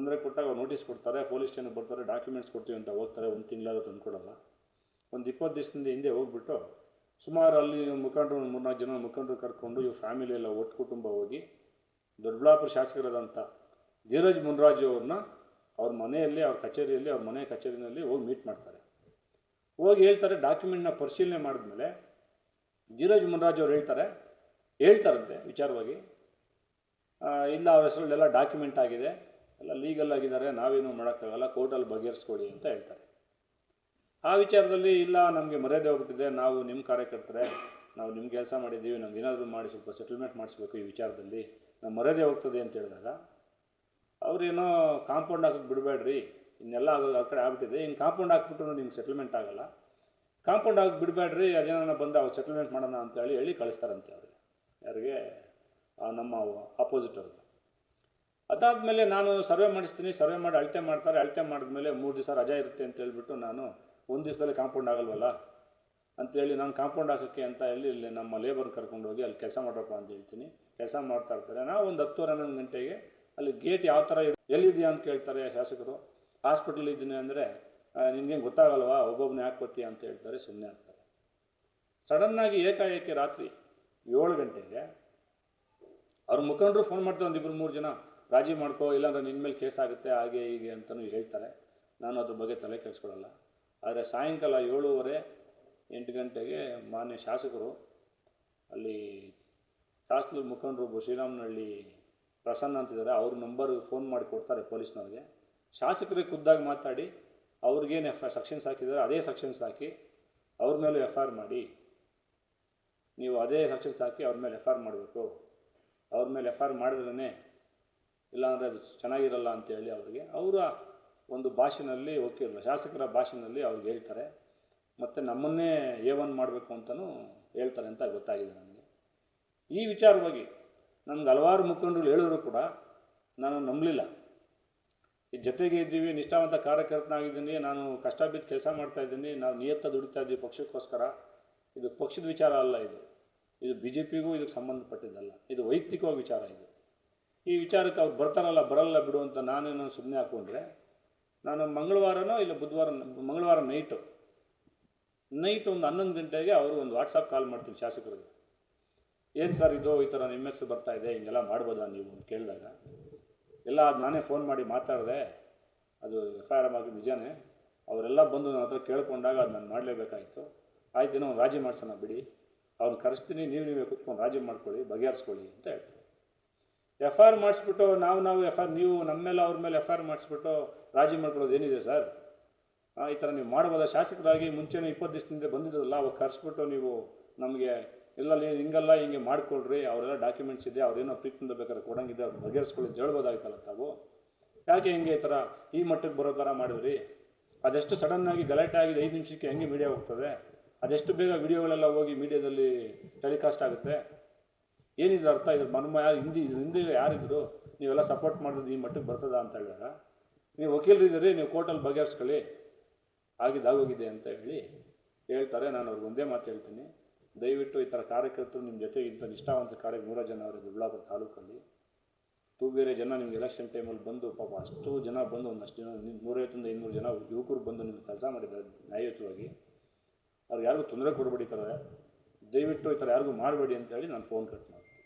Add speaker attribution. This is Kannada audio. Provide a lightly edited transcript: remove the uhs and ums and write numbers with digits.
Speaker 1: ತೊಂದರೆ ಕೊಟ್ಟಾಗ ಅವ್ರು ನೋಟಿಸ್ ಕೊಡ್ತಾರೆ, ಪೊಲೀಸ್ ಸ್ಟೇಷನ್ಗೆ ಬರ್ತಾರೆ, ಡಾಕ್ಯುಮೆಂಟ್ಸ್ ಕೊಡ್ತೀವಿ ಅಂತ ಹೋಗ್ತಾರೆ, ಒಂದು ತಿಂಗಳಾದ್ರೂ ತಂದು ಕೊಡೋಲ್ಲ. ಒಂದು 20 ದಿವಸದಿಂದ ಹಿಂದೆ ಹೋಗ್ಬಿಟ್ಟು ಸುಮಾರು ಅಲ್ಲಿ ಮುಖಂಡರು 3-4 ಜನ ಮುಖಂಡರು ಕರ್ಕೊಂಡು ಇವ್ರ ಫ್ಯಾಮಿಲಿ ಎಲ್ಲ ಒಟ್ಟು ಕುಟುಂಬ ಹೋಗಿ ದೊಡ್ಡಬಳ್ಳಾಪುರ ಶಾಸಕರಾದಂಥ ಧೀರಜ್ ಮುನ್ರಾಜು ಅವ್ರನ್ನ ಅವ್ರ ಮನೆಯಲ್ಲಿ, ಅವ್ರ ಕಚೇರಿಯಲ್ಲಿ, ಅವ್ರ ಮನೆ ಕಚೇರಿಯಲ್ಲಿ ಹೋಗಿ ಮೀಟ್ ಮಾಡ್ತಾರೆ. ಹೋಗಿ ಹೇಳ್ತಾರೆ, ಡಾಕ್ಯುಮೆಂಟ್ನ ಪರಿಶೀಲನೆ ಮಾಡಿದ್ಮೇಲೆ ಧೀರಜ್ ಮುನ್ರಾಜು ಅವ್ರು ಹೇಳ್ತಾರಂತೆ ವಿಚಾರವಾಗಿ, ಇಲ್ಲ ಅವ್ರ ಹೆಸರಲ್ಲೆಲ್ಲ ಡಾಕ್ಯುಮೆಂಟ್ ಆಗಿದೆ, ಎಲ್ಲ ಲೀಗಲ್ ಆಗಿದ್ದಾರೆ, ನಾವೇನು ಮಾಡೋಕ್ಕಾಗಲ್ಲ, ಕೋರ್ಟಲ್ಲಿ ಬಗೆಹರಿಸ್ಕೊಡಿ ಅಂತ ಹೇಳ್ತಾರೆ. ಆ ವಿಚಾರದಲ್ಲಿ ಇಲ್ಲ ನಮಗೆ ಮರ್ಯಾದೆ ಹೋಗ್ಬಿಟ್ಟಿದೆ, ನಾವು ನಿಮ್ಮ ಕಾರ್ಯಕರ್ತರೆ, ನಾವು ನಿಮ್ಮ ಕೆಲಸ ಮಾಡಿದ್ದೀವಿ, ನಮ್ಗೆ ಏನಾದರೂ ಮಾಡಿ ಸ್ವಲ್ಪ ಸೆಟಲ್ಮೆಂಟ್ ಮಾಡಿಸ್ಬೇಕು ಈ ವಿಚಾರದಲ್ಲಿ, ನಮ್ಮ ಮರ್ಯಾದೆ ಹೋಗ್ತದೆ ಅಂತ ಹೇಳಿದಾಗ ಅವ್ರೇನೋ ಕಾಂಪೌಂಡ್ ಹಾಕೋಕ್ಕೆ ಬಿಡಬೇಡ್ರಿ, ಇನ್ನೆಲ್ಲ ಆಗೋದು ಆ ಕಡೆ ಆಗ್ಬಿಟ್ಟಿದೆ, ಇನ್ನು ಕಾಂಪೌಂಡ್ ಹಾಕ್ಬಿಟ್ಟು ನಿಮ್ಗೆ ಸೆಟಲ್ಮೆಂಟ್ ಆಗಲ್ಲ, ಕಾಂಪೌಂಡ್ ಹಾಕಿ ಬಿಡಬೇಡ್ರಿ, ಅದೇನೋ ಬಂದು ಅವ್ರು ಸೆಟಲ್ಮೆಂಟ್ ಮಾಡೋಣ ಅಂತ ಹೇಳಿ ಕಳಿಸ್ತಾರಂತೆ ಅವ್ರಿಗೆ, ಯಾರಿಗೆ ನಮ್ಮ ಆಪೋಸಿಟ್ ಅವ್ರಿಗೆ. ಅದಾದಮೇಲೆ ನಾನು ಸರ್ವೆ ಮಾಡಿಸ್ತೀನಿ, ಸರ್ವೆ ಮಾಡಿ ಅಳತೆ ಮಾಡ್ತಾರೆ, ಅಳತೆ ಮಾಡಿದ್ಮೇಲೆ 3 ದಿವಸ ರಜಾ ಇರುತ್ತೆ ಅಂತ ಹೇಳ್ಬಿಟ್ಟು ನಾನು 1 ದಿವಸದಲ್ಲಿ ಕಾಂಪೌಂಡ್ ಆಗಲ್ವಲ್ಲ ಅಂತೇಳಿ ನಾನು ಕಾಂಪೌಂಡ್ ಹಾಕೋಕ್ಕೆ ಅಂತ ಹೇಳಿ ಇಲ್ಲಿ ನಮ್ಮ ಲೇಬರ್ ಕರ್ಕೊಂಡೋಗಿ ಅಲ್ಲಿ ಕೆಲಸ ಮಾಡ್ರಪ್ಪ ಅಂತ ಹೇಳ್ತೀನಿ. ಕೆಲಸ ಮಾಡ್ತಾ ಇರ್ತಾರೆ. ನಾವು ಒಂದು 10-11 ಗಂಟೆಗೆ ಅಲ್ಲಿ ಗೇಟ್ ಯಾವ ಥರ ಎಲ್ಲಿದೆಯಾ ಅಂತ ಕೇಳ್ತಾರೆ ಶಾಸಕರು. ಹಾಸ್ಪಿಟಲ್ ಇದ್ದೀನಿ ಅಂದರೆ ನಿನಗೇನು ಗೊತ್ತಾಗಲ್ವಾ, ಒಬ್ಬೊಬ್ಬನೇ ಯಾಕೆ ಬರ್ತೀಯ ಅಂತ ಹೇಳ್ತಾರೆ, ಸುಮ್ಮನೆ ಆಗ್ತಾರೆ. ಸಡನ್ನಾಗಿ ಏಕಾಏಕಿ ರಾತ್ರಿ 7 ಗಂಟೆಗೆ ಅವ್ರ ಮುಖಂಡರು ಫೋನ್ ಮಾಡ್ತಾರೆ, ಒಂದು 2-3 ಜನ, ರಾಜಿ ಮಾಡ್ಕೋ, ಇಲ್ಲಾಂದ್ರೆ ನಿನ್ನ ಮೇಲೆ ಕೇಸ್ ಆಗುತ್ತೆ, ಹಾಗೆ ಹೀಗೆ ಅಂತಲೂ ಹೇಳ್ತಾರೆ. ನಾನು ಅದ್ರ ಬಗ್ಗೆ ತಲೆ ಕೆಡಿಸ್ಕೊಳ್ಳಲ್ಲ. ಆದರೆ ಸಾಯಂಕಾಲ 7:30-8 ಗಂಟೆಗೆ ಮಾನ್ಯ ಶಾಸಕರು ಅಲ್ಲಿ ಶಾಸಕರ ಮುಖಂಡರು ಶ್ರೀರಾಮನಹಳ್ಳಿ ಪ್ರಸನ್ನ ಅಂತಿದ್ದಾರೆ, ಅವ್ರ ನಂಬರ್ಗೆ ಫೋನ್ ಮಾಡಿ ಕೊಡ್ತಾರೆ ಪೊಲೀಸ್ನವ್ರಿಗೆ. ಶಾಸಕರಿಗೆ ಖುದ್ದಾಗಿ ಮಾತಾಡಿ ಅವ್ರಿಗೇನು ಸೆಕ್ಷನ್ಸ್ ಹಾಕಿದ್ದಾರೆ ಅದೇ ಸೆಕ್ಷನ್ಸ್ ಹಾಕಿ ಅವ್ರ ಮೇಲೆ FIR ಮಾಡಿ, ನೀವು ಅದೇ ಸೆಕ್ಷನ್ಸ್ ಹಾಕಿ ಅವ್ರ ಮೇಲೆ FIR ಮಾಡಬೇಕು, ಅವ್ರ ಮೇಲೆ FIR ಮಾಡಿದ್ರೇ ಇಲ್ಲಾಂದರೆ ಅದು ಚೆನ್ನಾಗಿರಲ್ಲ ಅಂತೇಳಿ ಅವರಿಗೆ ಅವರ ಒಂದು ಭಾಷೆಯಲ್ಲಿ ಶಾಸಕರ ಭಾಷೆಯಲ್ಲಿ ಅವ್ರಿಗೆ ಹೇಳ್ತಾರೆ. ಮತ್ತು ನಮ್ಮನ್ನೇ A1 ಮಾಡಬೇಕು ಅಂತಲೂ ಹೇಳ್ತಾರೆ ಅಂತ ಗೊತ್ತಾಗಿದೆ ನನಗೆ. ಈ ವಿಚಾರವಾಗಿ ನಮ್ಗೆ ಹಲವಾರು ಮುಖಂಡರು ಹೇಳಿದ್ರು ಕೂಡ ನಾನು ನಂಬಲಿಲ್ಲ. ಈ ಜೊತೆಗೆ ಇದ್ದೀವಿ, ನಿಷ್ಠಾವಂತ ಕಾರ್ಯಕರ್ತನಾಗಿದ್ದೀನಿ, ನಾನು ಕಷ್ಟ ಬಿದ್ದು ಕೆಲಸ ಮಾಡ್ತಾಯಿದ್ದೀನಿ, ನಾವು ನಿಯತ್ತ ದುಡಿತಾ ಇದ್ದೀವಿ ಪಕ್ಷಕ್ಕೋಸ್ಕರ. ಇದು ಪಕ್ಷದ ವಿಚಾರ ಅಲ್ಲ, ಇದು BJPಗೂ ಇದಕ್ಕೆ ಸಂಬಂಧಪಟ್ಟಿದ್ದಲ್ಲ, ಇದು ವೈಯಕ್ತಿಕವಾಗಿ ವಿಚಾರ. ಈ ವಿಚಾರಕ್ಕೆ ಅವ್ರು ಬರ್ತಾರಲ್ಲ ಬರಲ್ಲ ಬಿಡು ಅಂತ ನಾನೇನೋ ಸುಮ್ಮನೆ ಹಾಕ್ಕೊಂಡ್ರೆ, ನಾನು ಮಂಗಳವಾರನೋ ಇಲ್ಲ ಬುಧವಾರ, ಮಂಗಳವಾರ ನೈಟ್ ಒಂದು 11 ಗಂಟೆಗೆ ಅವರು ಒಂದು ವಾಟ್ಸಪ್ ಕಾಲ್ ಮಾಡ್ತೀನಿ ಶಾಸಕರಿಗೆ. ಏನು ಸರ್ ಇದು ಈ ಥರ ನಿಮ್ಮ ಹೆಸರು ಬರ್ತಾ ಇದೆ, ಹಿಂಗೆಲ್ಲ ಮಾಡ್ಬೋದಾ ನೀವು ಅಂತ ಕೇಳಿದಾಗ, ಎಲ್ಲ ಅದು ನಾನೇ ಫೋನ್ ಮಾಡಿ ಮಾತಾಡಿದೆ, ಅದು FIR ಆಗಿ ನಿಜಾನೇ, ಅವರೆಲ್ಲ ಬಂದು ನನ್ನ ಹತ್ರ ಕೇಳ್ಕೊಂಡಾಗ ಅದು ನಾನು ಮಾಡಲೇಬೇಕಾಯಿತು, ಆಯ್ತು ಏನೋ ರಾಜಿ ಮಾಡ್ಸೋಣ ಬಿಡಿ, ಅವ್ನು ಕರೆಸ್ತೀನಿ, ನೀವೇ ಕುತ್ಕೊಂಡು ರಾಜಿ ಮಾಡ್ಕೊಳ್ಳಿ, ಬಗೆಹರಿಸ್ಕೊಳ್ಳಿ ಅಂತ ಹೇಳ್ತೀನಿ. FIR ಮಾಡಿಸ್ಬಿಟ್ಟು ನಾವು FIR ನೀವು ನಮ್ಮ ಮೇಲೆ ಅವ್ರ ಮೇಲೆ FIR ಮಾಡಿಸ್ಬಿಟ್ಟು ರಾಜಿ ಮಾಡ್ಕೊಳ್ಳೋದು ಏನಿದೆ ಸರ್? ಈ ಥರ ನೀವು ಮಾಡ್ಬೋದಾ? ಶಾಸಕರಾಗಿ ಮುಂಚೆನೇ 20 ದಿವಸದಿಂದ ಬಂದಿದ್ದಲ್ಲ, ಅವಾಗ ಕರೆಸ್ಬಿಟ್ಟು ನೀವು ನಮಗೆ ಎಲ್ಲ ಹಿಂಗಲ್ಲ ಹಿಂಗೆ ಮಾಡಿಕೊಡ್ರಿ, ಅವರೆಲ್ಲ ಡಾಕ್ಯುಮೆಂಟ್ಸ್ ಇದೆ, ಅವ್ರೇನೋ ಪ್ರೀತಿಯಿಂದ ಬೇಕಾದ್ರೆ ಕೊಡಂಗಿದೆ, ಅವ್ರು ಬಗೆಹರಿಸ್ಕೊಳ್ಳಿ ಹೇಳ್ಬೋದಾಗಿತ್ತಲ್ಲ ತಾವು, ಯಾಕೆ ಹಿಂಗೆ ಈ ಥರ ಈ ಮಟ್ಟಕ್ಕೆ ಬರೋ ಥರ ಮಾಡಿದ್ರಿ? ಅದೆಷ್ಟು ಸಡನ್ನಾಗಿ ಗಲಾಟೆ ಆಗಿದೆ, 5 ನಿಮಿಷಕ್ಕೆ ಹೆಂಗೆ ಮೀಡಿಯಾ ಹೋಗ್ತದೆ, ಅದೆಷ್ಟು ಬೇಗ ವಿಡಿಯೋಗಳೆಲ್ಲ ಹೋಗಿ ಮೀಡಿಯಾದಲ್ಲಿ ಟೆಲಿಕಾಸ್ಟ್ ಆಗುತ್ತೆ, ಏನಿದ್ರು ಅರ್ಥ? ಇದ್ರ ಹಿಂದೆ ಯಾರಿದ್ರು, ನೀವೆಲ್ಲ ಸಪೋರ್ಟ್ ಮಾಡಿದ್ರೆ ಈ ಮಟ್ಟಕ್ಕೆ ಬರ್ತದ ಅಂತ ಹೇಳಿದಾಗ, ನೀವು ವಕೀಲರಿದ್ದೀರಿ, ನೀವು ಕೋರ್ಟಲ್ಲಿ ಬಗೆಹರಿಸ್ಕೊಳ್ಳಿ, ಆಗೋಗಿದೆ ಅಂತ ಹೇಳ್ತಾರೆ. ನಾನು ಅವ್ರಿಗೆ ಒಂದೇ ಮಾತು ಹೇಳ್ತೀನಿ, ದಯವಿಟ್ಟು ಈ ಥರ ಕಾರ್ಯಕರ್ತರು ನಿಮ್ಮ ಜೊತೆಗೆ ಇಂಥ ನಿಷ್ಠಾವಂತ 100 ಜನ ಅವರು ದೊಡ್ಡಬಳ್ಳಾಪುರ ತಾಲೂಕಲ್ಲಿ, ಬೇರೆ ಜನ ನಿಮ್ಗೆ ಎಲೆಕ್ಷನ್ ಟೈಮಲ್ಲಿ ಬಂದು ಪಾಪ ಅಷ್ಟು ಜನ ಬಂದು ಒಂದಷ್ಟು ಜನ 150-200 ಜನ ಯುವಕರು ಬಂದು ನಿಮ್ಗೆ ಕೆಲಸ ಮಾಡಿದ್ದಾರೆ ನ್ಯಾಯಯುತವಾಗಿ, ಅವ್ರಿಗೆ ಯಾರಿಗೂ ತೊಂದರೆ ಕೊಡಬೇಡಿ, ದಯವಿಟ್ಟು ಈ ಥರ ಯಾರಿಗೂ ಮಾಡಬೇಡಿ ಅಂತೇಳಿ ನಾನು ಫೋನ್ ಕಟ್ ಮಾಡ್ತೀನಿ.